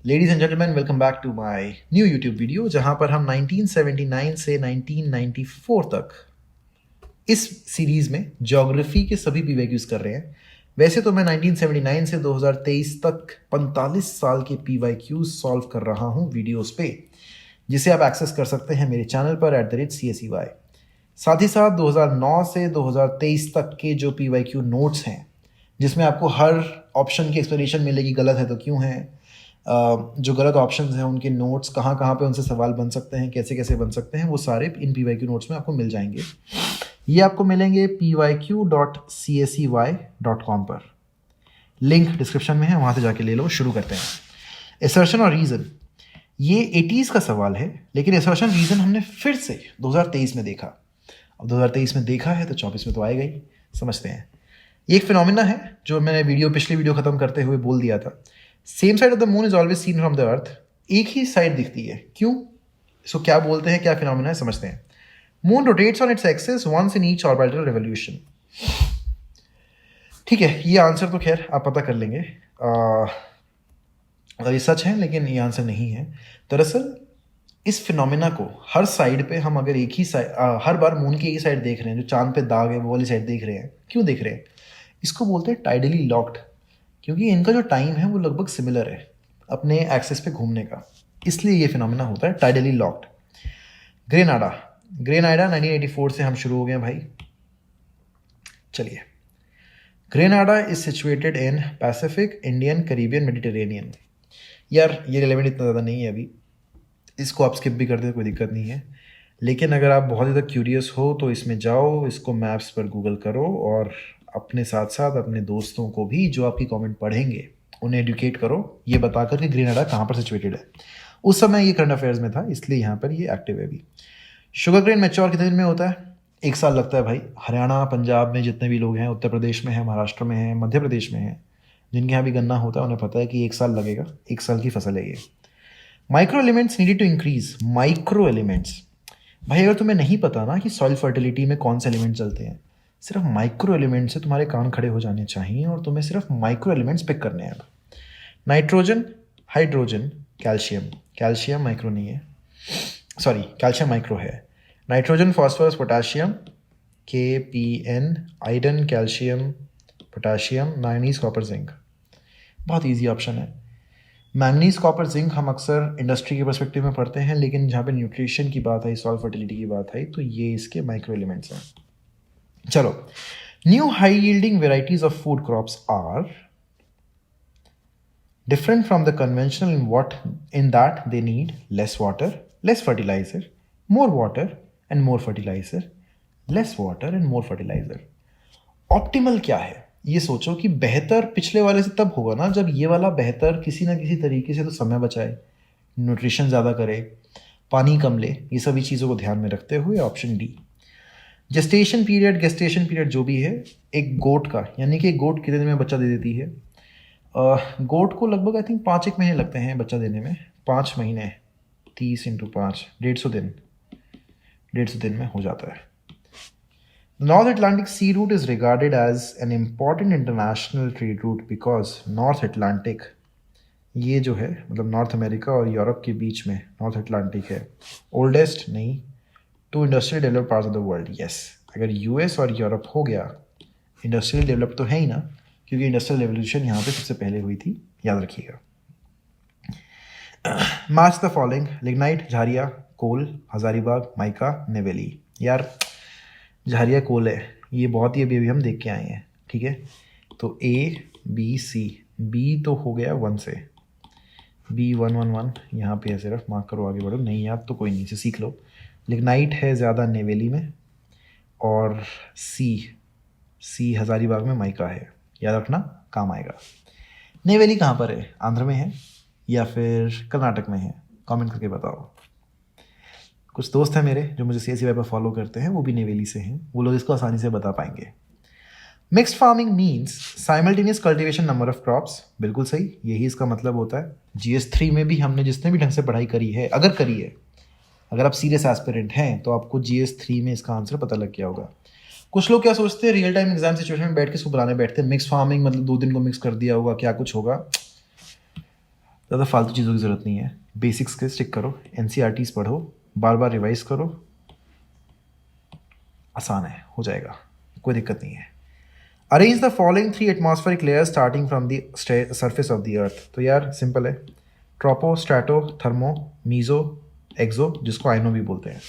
Ladies and gentleman, welcome back to my new YouTube video, जहां पर हम 1979 से 1994 तक इस सीरीज में ज्योग्राफी के सभी पीवाईक्यूज कर रहे हैं। वैसे तो मैं 1979 से 2023 तक 45 साल के पीवाईक्यूज सॉल्व कर रहा हूं वीडियोस पे, जिसे आप एक्सेस कर सकते हैं मेरे चैनल पर @CSEY। साथ ही साथ 2009 से 2023 तक के जो पीवाईक्यू नोट्स हैं, जिसमें आपको हर ऑप्शन की एक्सप्लेनेशन मिलेगी, गलत है तो क्यों है, जो गलत ऑप्शंस हैं उनके नोट्स कहाँ कहाँ पे उनसे सवाल बन सकते हैं, कैसे कैसे बन सकते हैं, वो सारे इन पीवाईक्यू नोट्स में आपको मिल जाएंगे। ये आपको मिलेंगे pyq.csey.com पर। लिंक डिस्क्रिप्शन में है, वहाँ से जाके ले लो। शुरू करते हैं। एसर्शन और रीज़न, ये 80s का सवाल है, लेकिन एसर्शन रीज़न हमने फिर से 2023 में देखा। अब 2023 में देखा है तो 24 में तो आएगा ही। समझते हैं। ये एक फिनोमिना है जो मैंने पिछली वीडियो खत्म करते हुए बोल दिया था। Same side of the moon is always seen from the earth. एक ही साइड दिखती है, क्यों? इसको क्या बोलते हैं, क्या फिनोमिना है, समझते हैं। Moon rotates on its axis once in each orbital revolution. ठीक है, ये आंसर तो खैर आप पता कर लेंगे। ये सच है, लेकिन ये आंसर नहीं है। दरअसल इस फिनोमिना को हर साइड पे हम अगर एक ही साइड, हर बार मून की एक ही साइड देख रहे हैं, जो चांद पे दाग है वो वाली साइड देख रहे हैं, क्यों देख रहे हैं? इसको बोलते हैं टाइडली लॉक्ड, क्योंकि इनका जो टाइम है वो लगभग सिमिलर है अपने एक्सेस पे घूमने का, इसलिए ये फिनोमिना होता है टाइडली लॉक्ड। ग्रेनाडा 1984 से हम शुरू हो गए भाई। चलिए, Grenada is situated in Pacific, Indian, Caribbean, Mediterranean. यार ये रिलेवेंट इतना ज़्यादा नहीं है अभी, इसको आप स्किप भी कर दें, कोई दिक्कत नहीं है। लेकिन अगर आप बहुत ज़्यादा क्यूरियस हो तो इसमें जाओ, इसको मैप्स पर गूगल करो और अपने साथ साथ अपने दोस्तों को भी, जो आपकी कमेंट पढ़ेंगे, उन्हें एडुकेट करो ये बताकर कि ग्रेनाडा कहाँ पर सिचुएटेड है। उस समय ये करंट अफेयर्स में था, इसलिए यहाँ पर ये एक्टिव है अभी। शुगर ग्रेन मैच्योर कितने दिन में होता है? 1 साल लगता है भाई। हरियाणा, पंजाब में जितने भी लोग हैं, उत्तर प्रदेश में हैं, महाराष्ट्र में हैं, मध्य प्रदेश में हैं, जिनके यहाँ भी गन्ना होता है, उन्हें पता है कि 1 साल लगेगा। 1 साल की फसल है ये। Micro elements needed to increase. Micro elements भाई, अगर तुम्हें नहीं पता ना कि सॉइल फर्टिलिटी में कौन से एलिमेंट चलते हैं, सिर्फ माइक्रो एलिमेंट से तुम्हारे कान खड़े हो जाने चाहिए और तुम्हें सिर्फ माइक्रो एलिमेंट्स पिक करने हैं। Nitrogen, hydrogen, calcium. Calcium micro नहीं है, सॉरी, कैल्शियम माइक्रो है। Nitrogen, phosphorus, potassium, KPN, iron, calcium, potassium, manganese, copper, zinc. बहुत ईजी ऑप्शन है। मैंगनीज, कॉपर, जिंक हम अक्सर इंडस्ट्री के पर्सपेक्टिव में पढ़ते हैं, लेकिन जहाँ पे न्यूट्रिशन की बात आई, सॉइल फर्टिलिटी की बात आई, तो ये इसके माइक्रो एलिमेंट्स हैं। चलो, new high yielding varieties of food crops are different from the conventional in that they need less water, less fertilizer, more water and more fertilizer, less water and more fertilizer. Optimal क्या है? ये सोचो कि बेहतर पिछले वाले से तब होगा ना जब ये वाला बेहतर किसी ना किसी तरीके से तो समय बचाए, न्यूट्रिशन ज़्यादा करे, पानी कम ले, ये सभी चीज़ों को ध्यान में रखते हुए ऑप्शन डी। जेस्टेशन पीरियड जो भी है एक गोट का, यानी कि एक गोट कितने दिन में बच्चा दे देती है? गोट को लगभग आई थिंक 5-1 महीने लगते हैं बच्चा देने में। 5 महीने 30 × 5 150 दिन, 150 दिन में हो जाता है। North Atlantic sea route is regarded as an important international trade route because North Atlantic, ये जो है मतलब नॉर्थ अमेरिका और यूरोप के बीच में नॉर्थ अटलांटिक है। ओल्डेस्ट नहीं, 2 industrial developed parts of the world. Yes, अगर US और यूरोप हो गया, इंडस्ट्रियल डेवलप तो है ही ना, क्योंकि इंडस्ट्रियल रेवोल्यूशन यहाँ पे सबसे पहले हुई थी, याद रखिएगा। Match the following: lignite, Jharia, coal, Hazaribagh, mica, Neyveli. यार झारिया कोल है, ये बहुत ही अभी हम देख के आए हैं। ठीक है, तो A, B, C। B तो हो गया 1 से, B 1 1 1 यहाँ पे है, सिर्फ मार्क करो, आगे बढ़ो। नहीं याद तो कोई नहीं, से सीख लो। लिग्नाइट है ज़्यादा नेवेली में, और C हजारीबाग में माइका है, याद रखना, काम आएगा। नेवेली कहाँ पर है? आंध्र में है या फिर कर्नाटक में है? कमेंट करके बताओ। कुछ दोस्त हैं मेरे जो मुझे CSEY पर फॉलो करते हैं, वो भी नेवेली से हैं, वो लोग इसको आसानी से बता पाएंगे। Mixed farming means simultaneous cultivation number of crops. बिल्कुल सही, यही इसका मतलब होता है। GS3 में भी हमने जिसने भी ढंग से पढ़ाई करी है, अगर करी है, अगर आप सीरियस एस्पिरेंट हैं तो आपको GS3 में इसका आंसर पता लग गया होगा। कुछ लोग क्या सोचते हैं, रियल टाइम एग्जाम सिचुएशन में बैठ के इसको बनाने बैठते हैं, मिक्स फार्मिंग मतलब 2 दिन को मिक्स कर दिया होगा, क्या कुछ होगा। ज़्यादा फालतू चीज़ों की ज़रूरत नहीं है, बेसिक्स के स्टिक करो, NCERTs पढ़ो, बार बार रिवाइज करो, आसान है, हो जाएगा, कोई दिक्कत नहीं है। Arrange the following 3 atmospheric layers starting from the surface of the earth. तो यार सिंपल है, ट्रोपो, स्ट्रैटो, थर्मो, मीजो, एक्सो, जिसको आइनो भी बोलते हैं।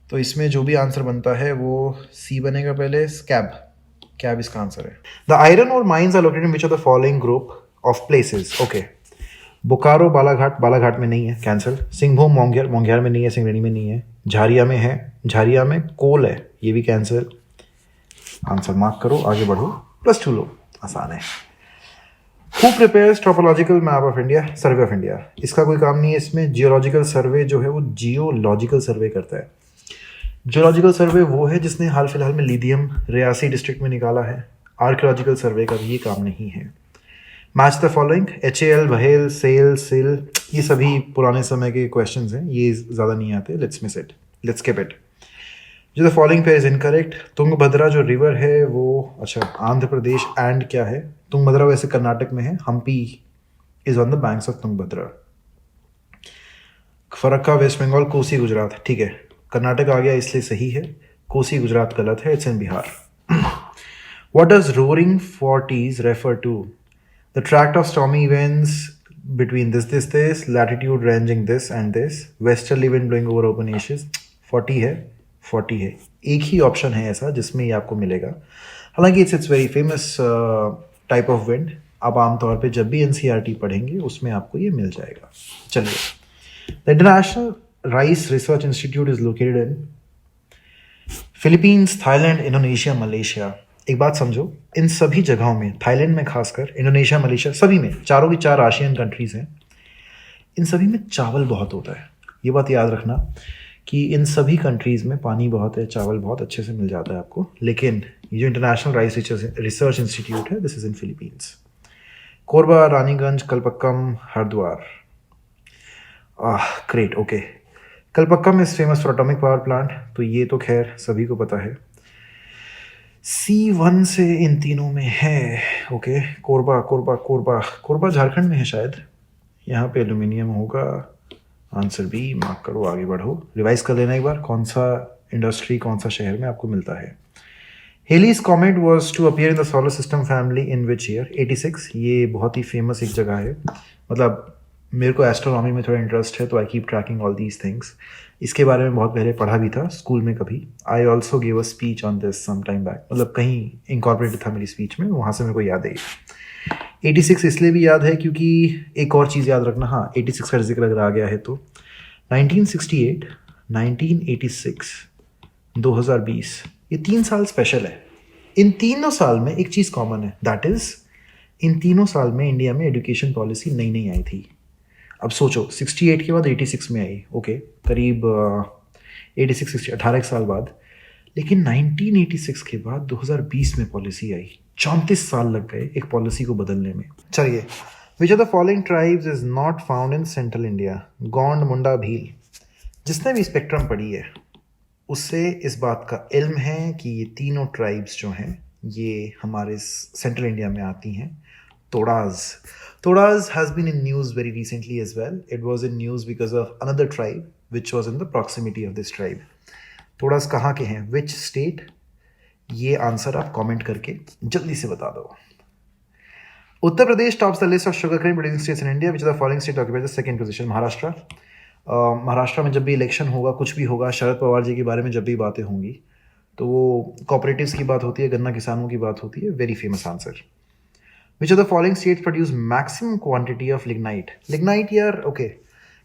तो इसमें जो भी आंसर बनता है वो सी बनेगा पहले, स्कैब, कैब इसका आंसर है। The iron ore mines are located in which of the following group of places. Okay, Bokaro, Balaghat, Balaghat में नहीं है, कैंसिल। सिंहभूम, मोंगेर, मोंगेर में नहीं है, सिंगरेणी में नहीं है। झारिया में है, झारिया में कोल है, ये भी कैंसिल। आंसर मार्क करो, आगे बढ़ो, +2 लो, आसान है। Who prepares topological map of India, survey of India. इसका कोई काम नहीं है इसमें, जियोलॉजिकल सर्वे जो है वो जियोलॉजिकल सर्वे करता है। जियोलॉजिकल सर्वे वो है जिसने हाल फिलहाल में लिथियम रियासी डिस्ट्रिक्ट में निकाला है। आर्कियोलॉजिकल सर्वे का ये काम नहीं है। Match the following, HAL, BHEL, SAIL, सिल, ये सभी पुराने समय के क्वेश्चंस हैं, ये ज़्यादा नहीं आते, let's miss it, let's skip it. जो द फॉलोइंग पे इज इनकरेक्ट। तुंगभद्रा जो रिवर है वो, अच्छा, आंध्र प्रदेश एंड क्या है, तुंगभद्रा वैसे कर्नाटक में है, Hampi is on the banks of Tungabhadra. Farakka West Bengal, Kosi Gujarat, ठीक है, कर्नाटक आ गया इसलिए सही है, कोसी गुजरात गलत है, it's in Bihar. What does roaring forties refer to? The tract of stormy winds between this latitude ranging this and this, westerly wind blowing over open areas। 40 है, एक ही ऑप्शन है ऐसा जिसमें ये आपको मिलेगा। हालांकि it's very famous type of wind, आप आमतौर पे जब भी NCERT पढ़ेंगे उसमें आपको ये मिल जाएगा। चलिए, the international rice research institute is located in Philippines, Thailand, Indonesia, Malaysia. एक बात समझो, इन सभी जगहों में, थाईलैंड में खासकर, इंडोनेशिया, मलेशिया, सभी में, चारों की चार आशियन कंट्रीज हैं, इन सभी में चावल बहुत होता है। ये बात याद रखना कि इन सभी कंट्रीज़ में पानी बहुत है, चावल बहुत अच्छे से मिल जाता है आपको। लेकिन ये जो इंटरनेशनल राइस रिसर्च इंस्टीट्यूट है, this is in Philippines. Korba, Raniganj, Kalpakkam, Haridwar. Great, okay. Kalpakkam is famous for atomic power plant, तो ये तो खैर सभी को पता है। C1 से इन तीनों में है, ओके। कोरबा, कोरबा, कोरबा, कोरबा झारखंड में है शायद, यहाँ पे एल्यूमिनियम होगा, आंसर बी, मार्क करो, आगे बढ़ो, रिवाइज कर लेना एक बार, कौन सा इंडस्ट्री कौन सा शहर में आपको मिलता है। Halley's comet was to appear in the solar system family in which year? 86। ये बहुत ही फेमस एक जगह है, मतलब मेरे को एस्ट्रोनॉमी में थोड़ा इंटरेस्ट है तो I keep trekking all these things. इसके बारे में बहुत पहले पढ़ा भी था स्कूल में कभी। I also give a speech on this some time back, मतलब कहीं इंकॉर्पोरेटेड था मेरी स्पीच में, वहाँ से मेरे को याद है। 86 इसलिए भी याद है क्योंकि एक और चीज़ याद रखना, हाँ 86 का जिक्र अगर आ गया है तो 1968, 1986, 2020, ये 3 साल स्पेशल है। इन तीनों साल में एक चीज़ कॉमन है, दैट इज़ इन तीनों साल में इंडिया में एजुकेशन पॉलिसी नई नई आई थी। अब सोचो 68 के बाद 86 में आई, ओके, करीब 86, 60, 18 साल बाद। लेकिन 1986 के बाद 2020 में पॉलिसी आई, 34 साल लग गए एक पॉलिसी को बदलने में। चलिए, which are the following tribes is not found in central India? Gond, Munda, Bhil. जिसने भी स्पेक्ट्रम पढ़ी है उससे इस बात का इल्म है कि ये तीनों ट्राइब्स जो हैं ये हमारे सेंट्रल इंडिया में आती हैं। Todas has been in news very recently as well. It was in news because of another tribe which was in the proximity of this tribe. Todas कहाँ के हैं? Which state? ये आंसर आप comment करके जल्दी से बता दो। Uttar Pradesh tops the list of sugar cane producing states in India, which are the following state occupies the second position? Maharashtra. Maharashtra में जब भी इलेक्शन होगा, कुछ भी होगा, शरद पवार जी के बारे में जब भी बातें होंगी तो वो कॉपरेटिव्स की बात होती है, गन्ना किसानों की बात होती है। Very famous answer. Which are the following states produce maximum quantity of lignite? Lignite यार, ओके,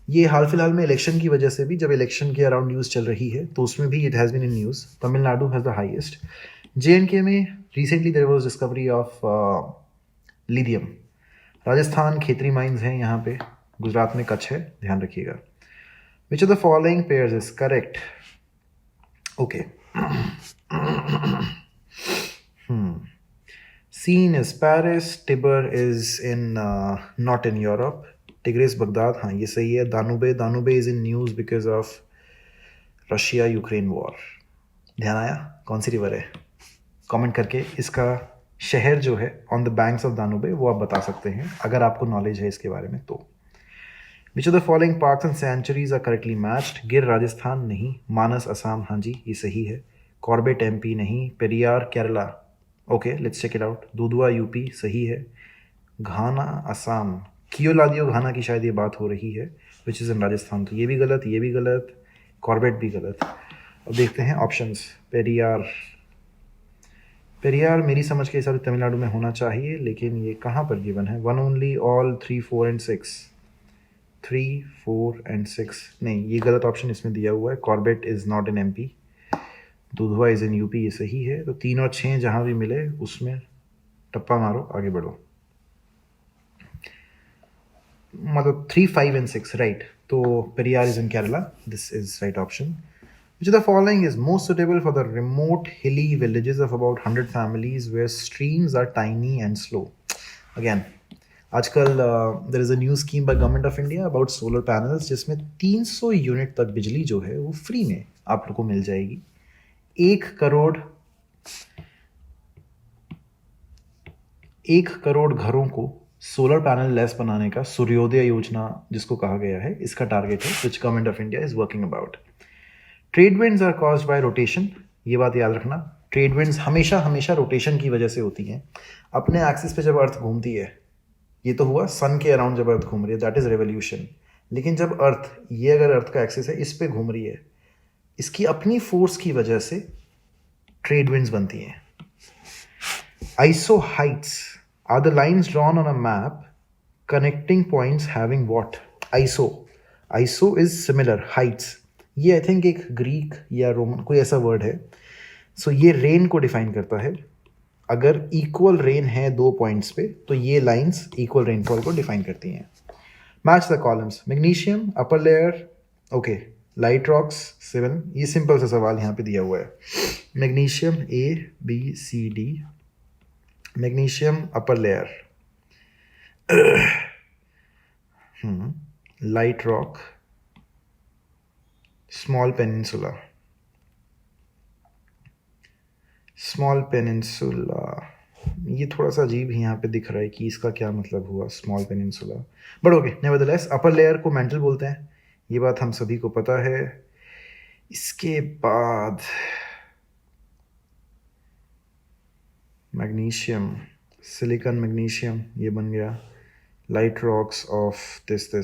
ये हाल फिलहाल में इलेक्शन की वजह से भी, जब इलेक्शन के अराउंड न्यूज़ चल रही है तो उसमें भी it has been in news. Tamil Nadu has the highest. J&K में recently there was discovery of lithium. Rajasthan Khetri mines हैं यहाँ पे, गुजरात में कच्छ है, ध्यान रखिएगा। Which are the following pairs is correct? Okay, Seine is Paris, Tiber is in not in Europe, Tigris Baghdad, हाँ ये सही है। Danube is in news because of Russia Ukraine war. ध्यान आया? कौन सी रिवर है? कमेंट करके इसका शहर जो है ऑन द बैंक्स ऑफ दानुबे वो आप बता सकते हैं अगर आपको नॉलेज है इसके बारे में तो। Which of the following parks and sanctuaries are correctly matched? Gir Rajasthan नहीं, मानस असम, हाँ जी ये सही है। कॉर्बेट एमपी नहीं, Periyar Kerala, okay let's check it out. Dudhwa UP सही है। घाना असम, कियोलादियो घाना की शायद ये बात हो रही है, विच इज़ इन राजस्थान, तो ये भी गलत, ये भी गलत, कॉर्बेट भी गलत। अब देखते हैं ऑप्शंस। पेरियार, पेरियार मेरी समझ के हिसाब से तमिलनाडु में होना चाहिए, लेकिन ये कहाँ पर गिवन है? One only, all, 3, 4 and 6, 3, 4 and 6, नहीं ये गलत ऑप्शन इसमें दिया हुआ है। Corbett is not in MP, Dudhwa is in UP, ये सही है। तो 3 और 6 जहाँ भी मिले उसमें टप्पा मारो, आगे बढ़ो। मतलब 3, 5 एंड 6 राइट। तो Periyar is in Kerala, this is right option. Which of the following is most suitable for the remote hilly villages of about 100 families where streams are tiny and slow? Again, आजकल there is a new scheme by Government of India about solar panels जिसमें 300 unit तक बिजली जो है वो free में आप लोग को मिल जाएगी। 1 करोड़ घरों को सोलर पैनल लेस बनाने का सूर्योदय योजना जिसको कहा गया है, इसका टारगेट है which government of India is working about. Trade winds are caused by rotation, ये बात याद रखना। ट्रेड विंड्स हमेशा हमेशा रोटेशन की वजह से होती हैं। अपने एक्सिस पे जब अर्थ घूमती है, ये तो हुआ सन के अराउंड जब अर्थ घूम रही है, दैट इज रेवोल्यूशन। लेकिन जब अर्थ, ये अगर अर्थ का एक्सिस है, इस पे घूम रही है, इसकी अपनी फोर्स की वजह से ट्रेड विंड्स बनती हैं। Iso heights are the lines drawn on a map connecting points having what? Iso is similar, heights ये आई थिंक एक ग्रीक या रोमन कोई ऐसा वर्ड है। सो ये रेन को डिफाइन करता है। अगर इक्वल रेन है 2 पॉइंट्स पे तो ये लाइंस इक्वल रेनफॉल को डिफाइन करती हैं। Match the columns. Magnesium upper layer, okay, light rocks 7, ये सिंपल सा सवाल यहाँ पे दिया हुआ है। Magnesium ABCD, magnesium upper layer, light rock, small peninsula, ये थोड़ा सा अजीब ही यहाँ पे दिख रहा है कि इसका क्या मतलब हुआ small peninsula, but okay nevertheless upper layer को मेंटल बोलते हैं, ये बात हम सभी को पता है। इसके बाद मैग्नीशियम, सिलिकॉन मैग्नीशियम, ये बन गया। Light rocks of this,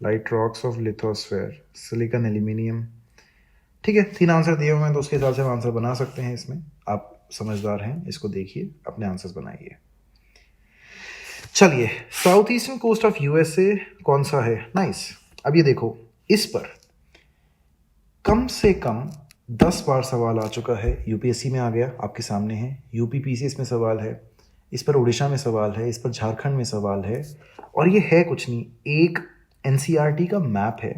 light rocks of lithosphere, silicon aluminium. ठीक है, 3 आंसर दिए हुए हैं तो उसके हिसाब से हम आंसर बना सकते हैं। इसमें आप समझदार हैं, इसको देखिए, अपने आंसर्स बनाइए। चलिए, south eastern coast of USA कौन सा है? नाइस। अब ये देखो, इस पर कम से कम 10 बार सवाल आ चुका है। यूपीएससी में आ गया, आपके सामने है। यूपीपीसीएस में सवाल है, इस पर उड़ीसा में सवाल है, इस पर झारखंड में सवाल है। और ये है कुछ नहीं, एक एनसीईआरटी का मैप है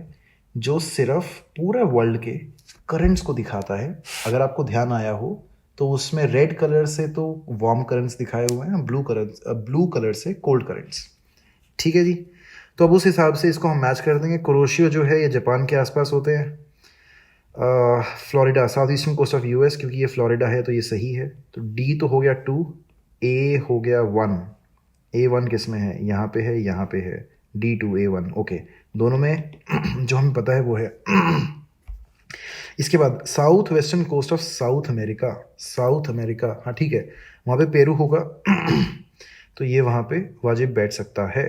जो सिर्फ पूरे वर्ल्ड के करंट्स को दिखाता है। अगर आपको ध्यान आया हो तो उसमें रेड कलर से तो वार्म करंट्स दिखाए हुए हैं, ब्लू कलर से कोल्ड करंट्स। ठीक है जी, तो अब उस हिसाब से इसको हम मैच कर देंगे। कुरोशियो जो है ये जापान के आसपास होते हैं। Florida, south eastern coast of US, क्योंकि ये फ्लोरिडा है तो ये सही है। तो डी तो हो गया 2, ए हो गया 1। A1 किस में है? यहाँ पे है, यहाँ पे है। D2 A1, ओके, दोनों में जो हमें पता है वो है। इसके बाद south western coast of South America, हाँ ठीक है, वहाँ पे पेरू होगा। तो ये वहाँ पे वाजिब बैठ सकता है।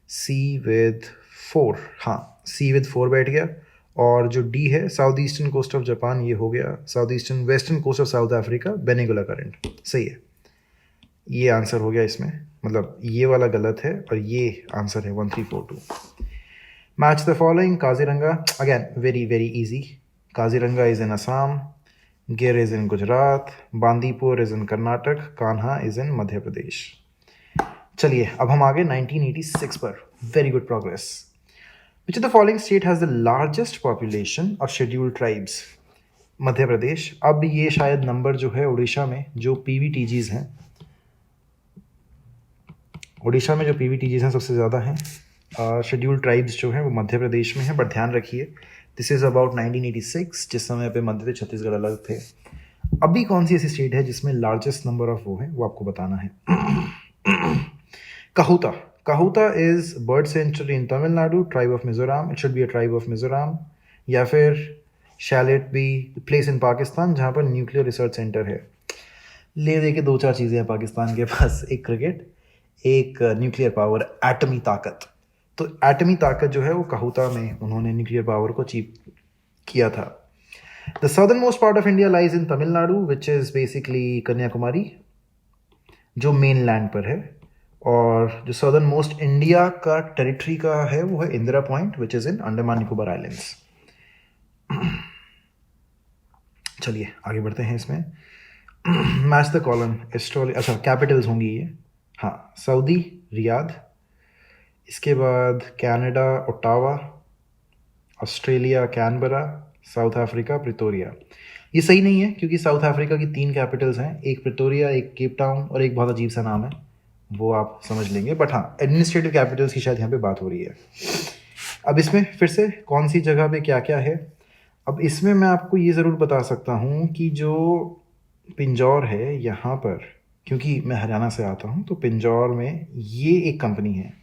C with 4, हाँ C with 4 बैठ गया। और जो D है, south eastern coast of Japan, ये हो गया। South eastern western coast of South Africa, Benguela current, सही है। ये आंसर हो गया इसमें, मतलब ये वाला गलत है और ये आंसर है 1, 3, 4, 2। Match the following. Kaziranga, again very very easy. Kaziranga is in Assam, Gir is in Gujarat, Bandipur is in Karnataka, Kanha is in Madhya Pradesh. चलिए, अब हम आगे 1986 पर। Very good progress. Which of the following state has the largest population of scheduled tribes? Madhya Pradesh. अब ये शायद number जो है उड़ीसा में जो PVTGs हैं, उड़ीसा में जो PVTGs हैं सबसे ज़्यादा हैं। शेड्यूल्ड ट्राइब्स जो हैं वो मध्य प्रदेश में हैं, बट ध्यान रखिए दिस इज़ अबाउट 1986, जिस समय पे मध्य प्रदेश छत्तीसगढ़ अलग थे। अभी कौन सी ऐसी स्टेट है जिसमें लार्जेस्ट नंबर ऑफ वो है, वो आपको बताना है। Kahuta is bird sanctuary in Tamil Nadu, tribe of Mizoram, it should be a tribe of Mizoram, या फिर shall it be place in Pakistan जहाँ पर न्यूक्लियर रिसर्च सेंटर है। ले दे के दो चार चीज़ें हैं पाकिस्तान के पास, एक क्रिकेट, एक न्यूक्लियर पावर, एटमी ताकत। तो एटमी ताकत जो है वो काहुता में उन्होंने न्यूक्लियर पावर को अचीव किया था। The southern most part of India lies in Tamil Nadu which is basically Kanyakumari, जो मेन लैंड पर है। और जो सदर्न मोस्ट इंडिया का टेरिटरी का है वो है Indira point which is in Andaman Nicobar islands. चलिए आगे बढ़ते हैं इसमें। मैच द कॉलम एस्ट्रोली, अच्छा कैपिटल्स होंगी ये, हाँ, सऊदी रियाद, इसके बाद Canada Ottawa, Australia Canberra, south Africa Pretoria. ये सही नहीं है क्योंकि साउथ अफ्रीका की 3 कैपिटल्स हैं, एक प्रिटोरिया, एक केप टाउन और एक बहुत अजीब सा नाम है, वो आप समझ लेंगे। बट हाँ, एडमिनिस्ट्रेटिव कैपिटल्स की शायद यहाँ पे बात हो रही है। अब इसमें फिर से कौन सी जगह पे क्या क्या है। अब इसमें मैं आपको ये ज़रूर बता सकता हूँ कि जो पिंजौर है यहाँ पर, क्योंकि मैं हरियाणा से आता हूँ, तो पिंजौर में ये एक कंपनी है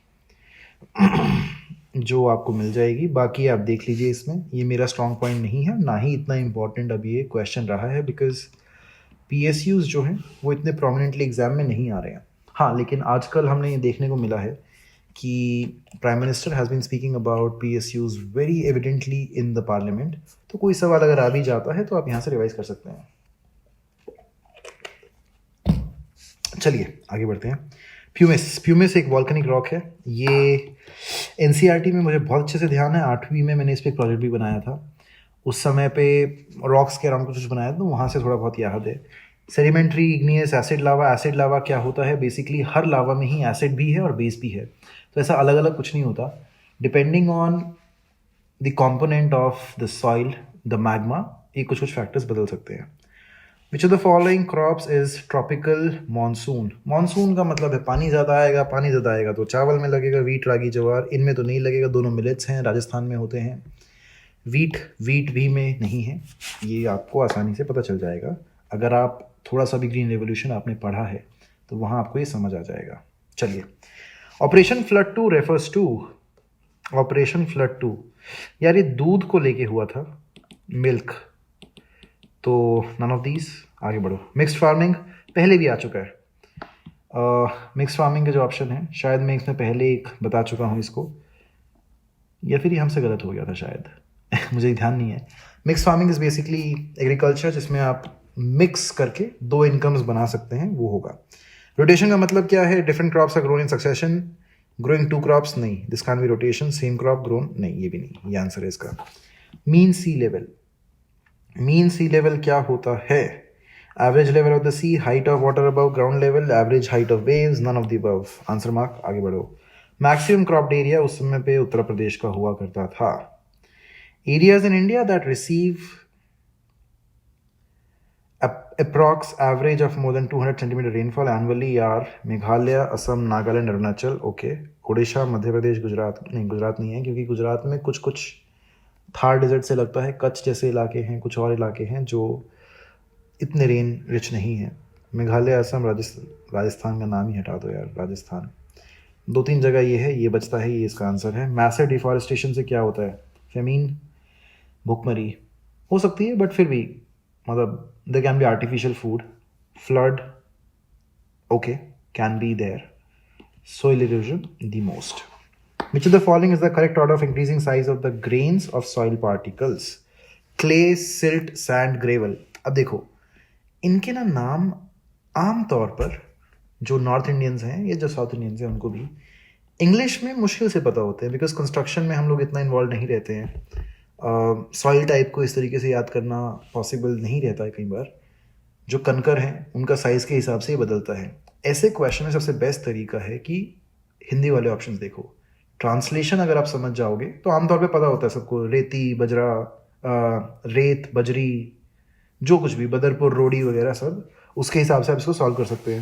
जो आपको मिल जाएगी। बाकी आप देख लीजिए, इसमें ये मेरा स्ट्रॉन्ग पॉइंट नहीं है, ना ही इतना इम्पोर्टेंट अभी ये क्वेश्चन रहा है, बिकॉज PSUs जो हैं वो इतने प्रोमिनेंटली एग्जाम में नहीं आ रहे हैं। हाँ, लेकिन आजकल हमने ये देखने को मिला है कि prime minister has been speaking about PSUs very evidently in the parliament. तो कोई सवाल अगर आ भी जाता है तो आप यहाँ से रिवाइज कर सकते हैं। चलिए आगे बढ़ते हैं। प्यूमिस एक वॉल्केनिक रॉक है। ये NCERT में मुझे बहुत अच्छे से ध्यान है, 8वीं में मैंने इस पर एक प्रोजेक्ट भी बनाया था। उस समय पे रॉक्स के अराउंड कुछ बनाया था, तो वहाँ से थोड़ा बहुत याद है। सेडिमेंट्री इग्नियस एसिड लावा। एसिड लावा क्या होता है, बेसिकली हर लावा में ही एसिड भी है और बेस भी है, तो ऐसा अलग अलग कुछ नहीं होता। Depending on the component of the soil, the magma, ये कुछ कुछ फैक्टर्स बदल सकते हैं। विच of the following crops is tropical monsoon. Monsoon का मतलब है पानी ज़्यादा आएगा, पानी ज़्यादा आएगा तो चावल में लगेगा, वीट रागी जवार, इनमें तो नहीं लगेगा, दोनों मिलेट्स हैं, राजस्थान में होते हैं। वीट भी में नहीं है, ये आपको आसानी से पता चल जाएगा अगर आप थोड़ा सा भी ग्रीन रेवोल्यूशन आपने पढ़ा है तो वहाँ आपको ये समझ आ जाएगा। चलिए, operation flood 2 refers to, operation flood 2 यार ये दूध को लेके हुआ था, मिल्क, तो नन ऑफ दीज। आगे बढ़ो। मिक्स्ड फार्मिंग पहले भी आ चुका है। मिक्स्ड फार्मिंग के जो ऑप्शन है, शायद मैं इसमें पहले एक बता चुका हूँ इसको, या फिर ये हमसे गलत हो गया था शायद मुझे ध्यान नहीं है। Mix farming is basically agriculture जिसमें आप मिक्स करके 2 इनकम्स बना सकते हैं, वो होगा। रोटेशन का मतलब क्या है, different crops are grown in succession, growing 2 crops नहीं, this can be rotation, same crop grown नहीं, ये भी नहीं, ये आंसर है इसका। Mean sea level, mean sea level क्या होता है, average level of the sea, height of water above ground level, average height of waves, none of the above, answer mark. आगे बढ़ो। मैक्सिमम क्रॉप्ड एरिया उस समय पे उत्तर प्रदेश का हुआ करता था। Areas in India that receive approx average of more than 200 centimeter rainfall annually are Meghalaya, Assam, Nagaland, Arunachal. Okay, Orissa, Madhya Pradesh, Gujarat नहीं, गुजरात नहीं है क्योंकि गुजरात में कुछ कुछ थार डेजर्ट से लगता है, कच्छ जैसे इलाके हैं, कुछ और इलाके हैं जो इतने रेन रिच नहीं है। मेघालय, असम, राजस्थान का नाम ही हटा दो यार, राजस्थान। 2-3 जगह ये है, ये बचता है, ये इसका आंसर है। मैसिव डिफॉरेस्टेशन से क्या होता है, फेमीन, भुखमरी हो सकती है, बट फिर भी मतलब there can be artificial food, flood, okay, can be there, soil erosion the most. Which of the following is the correct order of increasing size of the grains of soil particles? Clay, silt, sand, gravel. अब देखो, इनके ना नाम आम तौर पर जो north Indians हैं या जो साउथ इंडियंस हैं उनको भी इंग्लिश में मुश्किल से पता होते हैं, बिकॉज कंस्ट्रक्शन में हम लोग इतना इन्वॉल्व नहीं रहते हैं। सॉइल टाइप को इस तरीके से याद करना पॉसिबल नहीं रहता है कई बार। जो कंकर हैं उनका साइज़ के हिसाब से ही बदलता है। ऐसे क्वेश्चन में सबसे बेस्ट तरीका है कि हिंदी वाले ऑप्शंस देखो, ट्रांसलेशन अगर आप समझ जाओगे तो आमतौर पे पता होता है सबको, रेती, बजरा, रेत, बजरी, जो कुछ भी, बदरपुर, रोड़ी वगैरह, सब उसके हिसाब से आप इसको सॉल्व कर सकते हैं।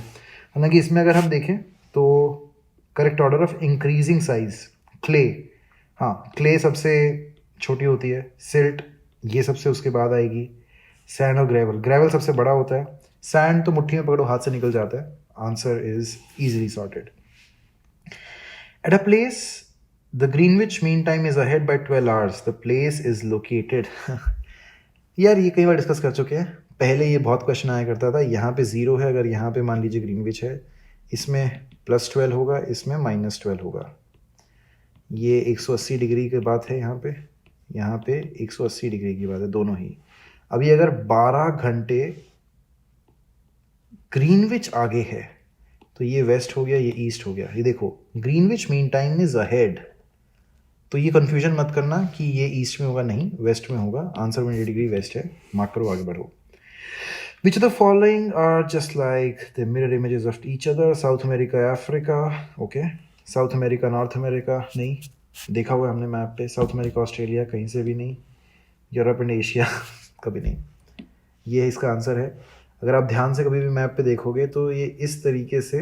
हालांकि इसमें अगर हम देखें तो correct order of increasing size, clay, हाँ क्ले सबसे छोटी होती है, सिल्ट ये सबसे उसके बाद आएगी, सैंड और ग्रेवल, ग्रेवल सबसे बड़ा होता है, सैंड तो मुट्ठी में पकड़ो हाथ से निकल जाता है। Answer is easily sorted. At a place, the Greenwich Mean Time is ahead by 12 hours. The place is located. यार ये कई बार डिस्कस कर चुके हैं. पहले ये बहुत क्वेश्चन आया करता था. यहाँ पे 0 है, अगर यहाँ पे मान लीजिए ग्रीनविच है, इसमें +12 होगा, इसमें -12 होगा. ये 180 डिग्री की बात है यहाँ पे 180 डिग्री की बात है, दोनों ही. अभी अगर 12 घंटे ग्रीनविच आगे है तो ये वेस्ट हो गया, ये ईस्ट हो गया. ये देखो, Greenwich mean time is ahead, तो ये कंफ्यूजन मत करना कि ये ईस्ट में होगा, नहीं, वेस्ट में होगा. आंसर 180 डिग्री वेस्ट है. मार्क करो, आगे बढ़ो. Which of the following are just like the mirror images of each other? South America, Africa, okay. South America, North America, नहीं देखा हुआ हमने मैप पे. साउथ अमेरिका, ऑस्ट्रेलिया, कहीं से भी नहीं. यूरोप एंड एशिया कभी नहीं. ये है इसका आंसर है. अगर आप ध्यान से कभी भी मैप पे देखोगे तो ये इस तरीके से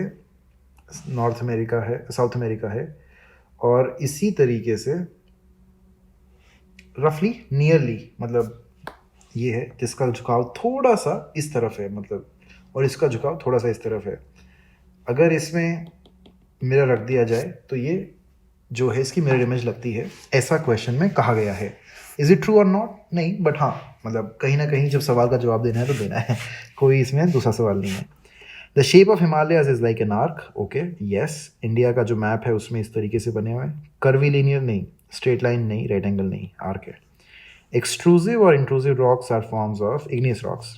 नॉर्थ अमेरिका है, साउथ अमेरिका है, और इसी तरीके से रफली नियरली, मतलब ये है जिसका झुकाव थोड़ा सा इस तरफ है, मतलब, और इसका झुकाव थोड़ा सा इस तरफ है. अगर इसमें मिरर रख दिया जाए तो ये जो है इसकी मिरर इमेज लगती है, ऐसा क्वेश्चन में कहा गया है. इज इट ट्रू और नॉट? नहीं, बट हाँ, मतलब कहीं ना कहीं जब सवाल का जवाब देना है तो देना है. कोई इसमें दूसरा सवाल नहीं है. The shape of Himalayas is like an arc, okay, yes. India का जो मैप है उसमें इस तरीके से बने हुए हैं. कर्वी लीनियर नहीं, स्ट्रेट लाइन नहीं, राइट एंगल नहीं, आर्क है. एक्सट्रूसिव और intrusive rocks are forms of igneous rocks.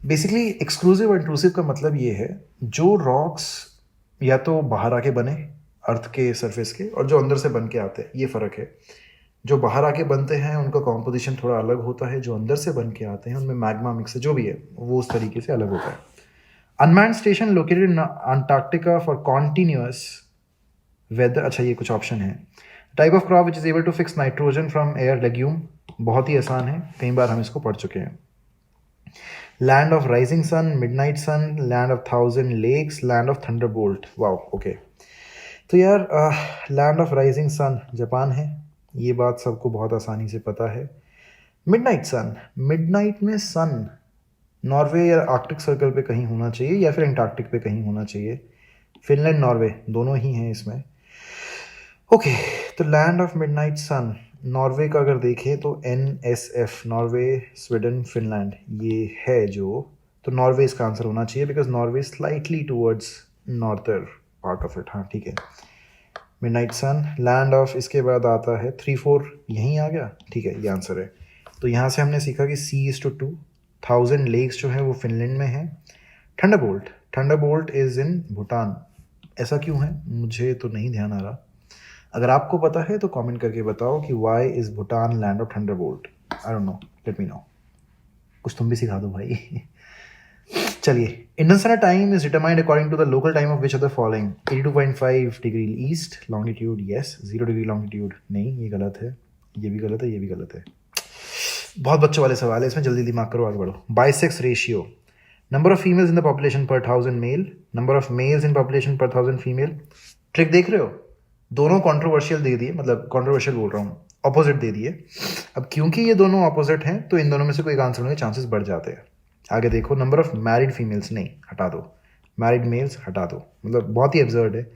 Basically exclusive और इंट्रूसिव का मतलब ये है, जो रॉक्स या तो बाहर आके बने अर्थ के सरफेस के, और जो अंदर से बन के आते हैं, ये फ़र्क है. जो बाहर आके बनते हैं उनका कॉम्पोजिशन थोड़ा अलग होता है, जो अंदर से बन के आते हैं उनमें मैग्मा मिक्स जो भी है वो उस तरीके से अलग होता है. Unmanned station located in Antarctica for continuous weather. अच्छा, ये कुछ ऑप्शन है. Type of crop which is able to fix nitrogen from air, legume. बहुत ही आसान है, कई बार हम इसको पढ़ चुके हैं. Land of rising sun, midnight sun, land of 1000 lakes, land of thunderbolt. Wow, okay. तो यार land of rising sun Japan है, ये बात सबको बहुत आसानी से पता है. मिडनाइट सन, मिडनाइट में सन नॉर्वे या आर्कटिक सर्कल पे कहीं होना चाहिए, या फिर एंटार्कटिक पे कहीं होना चाहिए. फिनलैंड, नॉर्वे दोनों ही हैं इसमें. ओके, तो land of midnight sun Norway का अगर देखें तो NSF, नॉर्वे, स्वीडन, फिनलैंड, ये है जो. तो नॉर्वे इसका आंसर होना चाहिए, because Norway slightly towards norther part of it. हाँ, ठीक है. मिडनाइट सन, लैंड ऑफ, इसके बाद आता है 3-4, यहीं आ गया, ठीक है, ये आंसर है. तो यहाँ से हमने सीखा कि C/2. 1000 लेक्स जो है वो फिनलैंड में है. Thunderbolt, Thunderbolt is in Bhutan. ऐसा क्यों है मुझे तो नहीं ध्यान आ रहा. अगर आपको पता है तो कमेंट करके बताओ कि why is Bhutan land of thunderbolt. I don't know, let me know. कुछ तुम भी सिखा दो भाई. चलिए, Indian standard time is determined according to the local time of which of the following. 82.5 degree east longitude, yes. 0 degree longitude, नहीं, ये गलत है, ये भी गलत है, ये भी गलत है. बहुत बच्चों वाले सवाल है इसमें, जल्दी दिमाग करो, आगे बढ़ो. By sex ratio, number of females in the population per 1000 male, number of males in population per 1000 female. Trick देख रहे हो, दोनों कंट्रोवर्शियल दे दिए, मतलब कंट्रोवर्शियल बोल रहा हूँ, ऑपोजिट दे दिए. अब क्योंकि ये दोनों ऑपोजिट हैं तो इन दोनों में से कोई एक आंसर होने के चांसेस बढ़ जाते हैं. आगे देखो, नंबर ऑफ मैरिड फीमेल्स, नहीं, हटा दो. मैरिड मेल्स हटा दो, मतलब बहुत ही एब्सर्ड है.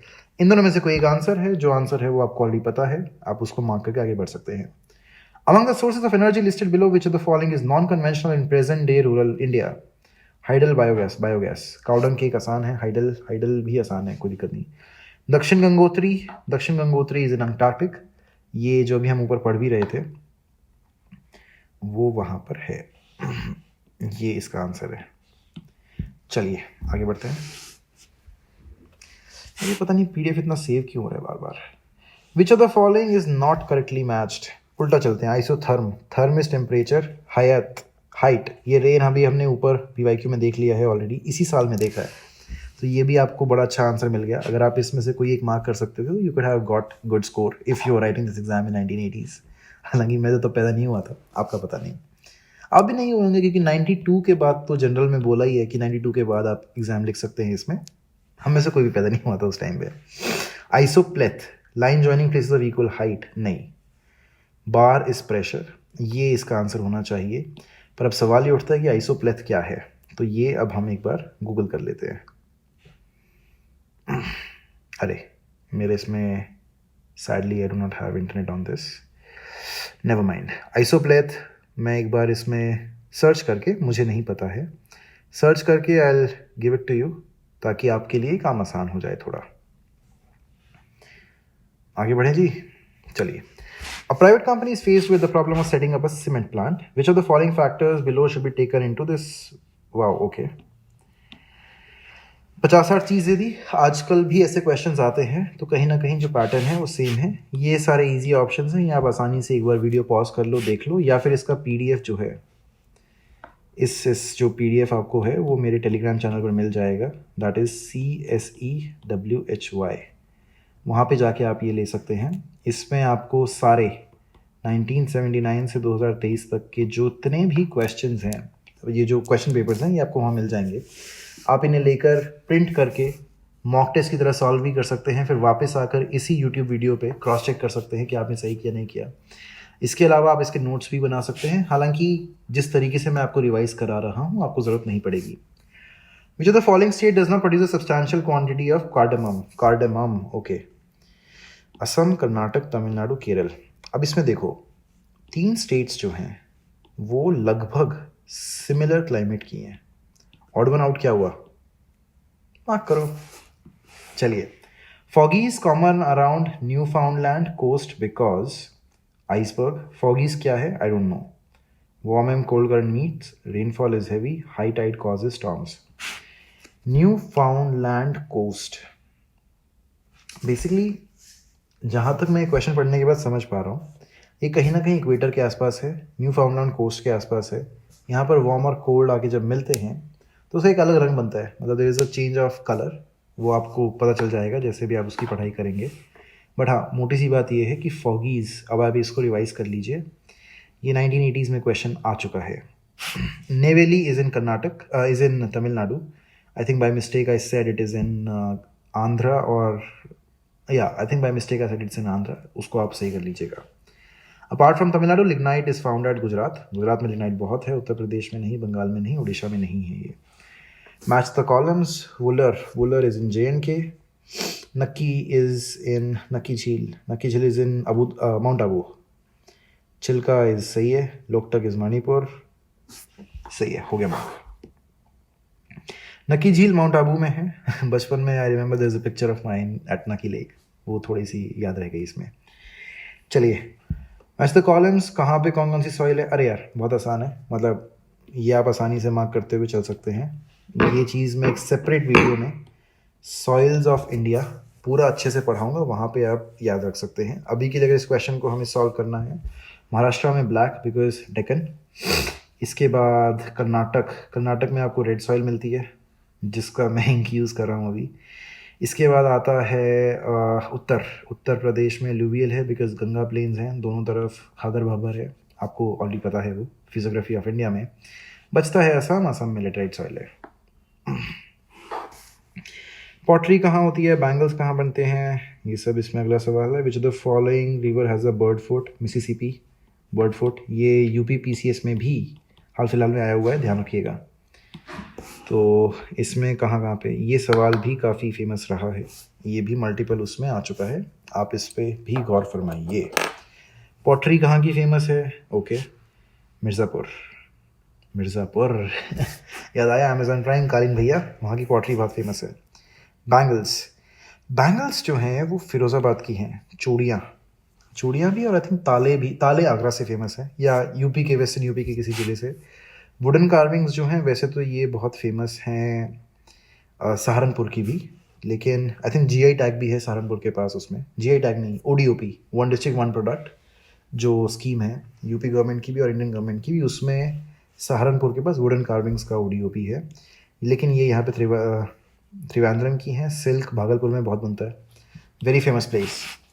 इन दोनों में से कोई एक आंसर है, जो आंसर है वो आपको ऑलरेडी पता है, आप उसको मार्क करके आगे बढ़ सकते हैं. Among the sources of energy listed below, which of the following is non-conventional in present-day rural India? Hydel biogas, biogas. Cow dung cake आसान है, हाइडल भी आसान है, कोई दिक्कत नहीं. दक्षिण गंगोत्री, दक्षिण गंगोत्री इज इन अंटार्कटिक. ये जो भी हम ऊपर पढ़ भी रहे थे वो वहाँ पर है. ये इसका आंसर है. चलिए आगे बढ़ते हैं. ये पता नहीं PDF इतना सेव क्यों हो रहा है बार बार. Which of the following is not correctly matched. उल्टा चलते हैं. Isotherm, therm is temperature, height, ये रेन अभी हमने ऊपर PYQ में देख लिया है ऑलरेडी, इसी साल में देखा है, तो ये भी आपको बड़ा अच्छा आंसर मिल गया. अगर आप इसमें से कोई एक मार्क कर सकते थे, you could have got good score if you are writing this exam in 1980s. हालांकि मैं तो पैदा नहीं हुआ था, आपका पता नहीं, आप भी नहीं होंगे, क्योंकि 92 के बाद तो जनरल में बोला ही है कि 92 के बाद आप एग्जाम लिख सकते हैं इसमें. हम में से कोई भी पैदा नहीं हुआ था उस टाइम पे. Isopleth, line joining places of equal height, नहीं. बार इज प्रेशर, ये इसका आंसर होना चाहिए. पर अब सवाल ये उठता है कि आइसोप्लेथ क्या है, तो ये अब हम एक बार गूगल कर लेते हैं. अरे मेरे इसमें sadly I do not have internet on this, never mind. Isopleth मैं एक बार इसमें सर्च करके, मुझे नहीं पता है, सर्च करके I will give it to you, ताकि आपके लिए काम आसान हो जाए थोड़ा। आगे बढ़ें जी, चलिए। A private company is faced with the problem of setting up a cement plant. Which of the following factors below should be taken into this? Wow, okay. 50-60 चीज़ें दी। आजकल भी ऐसे क्वेश्चंस आते हैं, तो कहीं ना कहीं जो पैटर्न है वो सेम है। ये सारे इजी ऑप्शंस हैं, ये आप आसानी से एक बार वीडियो पॉज कर लो, देख लो, या फिर इसका पीडीएफ जो है, इस जो पीडीएफ आपको है वो मेरे टेलीग्राम चैनल पर मिल जाएगा, दैट इज़ CSEWHY। वहाँ पे जाके आप ये ले सकते हैं। इसमें आपको सारे 1979 से 2023 तक के जितने भी क्वेश्चंस हैं, ये जो क्वेश्चन पेपर्स हैं, ये आपको वहाँ मिल जाएंगे। आप इन्हें लेकर प्रिंट करके मॉक टेस्ट की तरह सॉल्व भी कर सकते हैं, फिर वापस आकर इसी यूट्यूब वीडियो पे क्रॉस चेक कर सकते हैं कि आपने सही किया नहीं किया। इसके अलावा आप इसके नोट्स भी बना सकते हैं, हालांकि जिस तरीके से मैं आपको रिवाइज करा रहा हूँ आपको ज़रूरत नहीं पड़ेगी। विच of the following state does not produce a substantial quantity of cardamom? Okay, Assam, Karnataka, Tamil Nadu, Kerala. अब इसमें देखो 3 स्टेट्स जो हैं वो लगभग सिमिलर क्लाइमेट की हैं। ऑड वन आउट क्या हुआ, मार्क करो। चलिए, fog is common around Newfoundland coast because iceberg. Fog is क्या है, I don't know. Warm and cold current meets, rainfall is heavy, high tide causes storms. Newfoundland coast, basically जहाँ तक मैं question पढ़ने के बाद समझ पा रहा हूँ, ये कहीं ना कहीं इक्वेटर के आसपास है, न्यू फाउंडलैंड कोस्ट के आसपास है। यहाँ पर वार्म और कोल्ड आके जब मिलते हैं तो उसे एक अलग रंग बनता है, मतलब there is a change of colour, वो आपको पता चल जाएगा जैसे भी आप उसकी पढ़ाई करेंगे। बट हाँ, मोटी सी बात ये है कि फॉगीज़, अब आप इसको रिवाइज कर लीजिए, ये 1980s में क्वेश्चन आ चुका है। Neyveli is in Karnataka, is in Tamil Nadu. I think by mistake I said it is in Andhra, और या I think by mistake I said it's in Andhra, उसको आप सही कर लीजिएगा। Apart from Tamil Nadu, lignite is found at Gujarat. Gujarat में लिग्नाइट बहुत है, उत्तर प्रदेश में नहीं, बंगाल में नहीं, उड़ीसा में नहीं है ये। Match the columns, Wular is in JNK, Nakki is in Nakki jheel is in Mount Abu, Chilka is सही है, लोकटक इज़ मणिपुर, सही है, हो गया मार्क। नक्की झील माउंट आबू में है। बचपन में I remember there is a picture of mine at Nakki lake, वो थोड़ी सी याद रह गई इसमें। चलिए, मैच द कॉलम्स, कहाँ पे कौन कौन सी सॉइल है? अरे यार बहुत आसान है, मतलब ये आप आसानी से मार्क करते हुए चल सकते हैं। ये चीज़ मैं एक सेपरेट वीडियो में सॉइल्स ऑफ इंडिया पूरा अच्छे से पढ़ाऊँगा, वहाँ पे आप याद रख सकते हैं। अभी की जगह इस क्वेश्चन को हमें सॉल्व करना है। महाराष्ट्र में ब्लैक बिकॉज डेक्कन। इसके बाद कर्नाटक में आपको रेड सॉइल मिलती है, जिसका मैं इंक यूज़ कर रहा हूँ अभी। इसके बाद आता है उत्तर प्रदेश में लुवियल है, बिकॉज गंगा प्लेन्स हैं दोनों तरफ, खादर भाबर है, आपको ऑलरेडी पता है वो फिजियोग्राफी ऑफ इंडिया में। बचता है असम में लेटराइट सॉइल है। पॉटरी कहाँ होती है, बैंगल्स कहाँ बनते हैं, ये सब इसमें अगला सवाल है। विच of the following river has a bird foot? Mississippi bird foot, ये UP PCS में भी हाल फिलहाल में आया हुआ है, ध्यान रखिएगा। तो इसमें कहाँ पे, ये सवाल भी काफ़ी फेमस रहा है, ये भी मल्टीपल उसमें आ चुका है, आप इस पर भी गौर फरमाइए। पॉटरी कहाँ की फेमस है? ओके, मिर्ज़ापुर याद आया, अमेजॉन प्राइम, कालीन भैया, वहाँ की पॉटरी बहुत फेमस है। बैंगल्स जो हैं वो फिरोज़ाबाद की हैं। चूड़ियाँ भी, और आई थिंक ताले आगरा से फेमस है, या UP के, वेस्टर्न UP के किसी जिले से। वुडन कार्विंग्स जो हैं वैसे तो ये बहुत फेमस हैं सहारनपुर की भी, लेकिन आई थिंक GI टैग भी है सहारनपुर के पास, उसमें GI टैग नहीं, ODOP, one district one product, जो स्कीम है UP गवर्नमेंट की भी और इंडियन गवर्नमेंट की भी, उसमें सहारनपुर के पास वुडन कार्विंग्स का ODOP है। लेकिन ये यहाँ पे त्रिवेंद्रम की हैं। सिल्क भागलपुर में बहुत बनता है, वेरी फेमस प्लेस।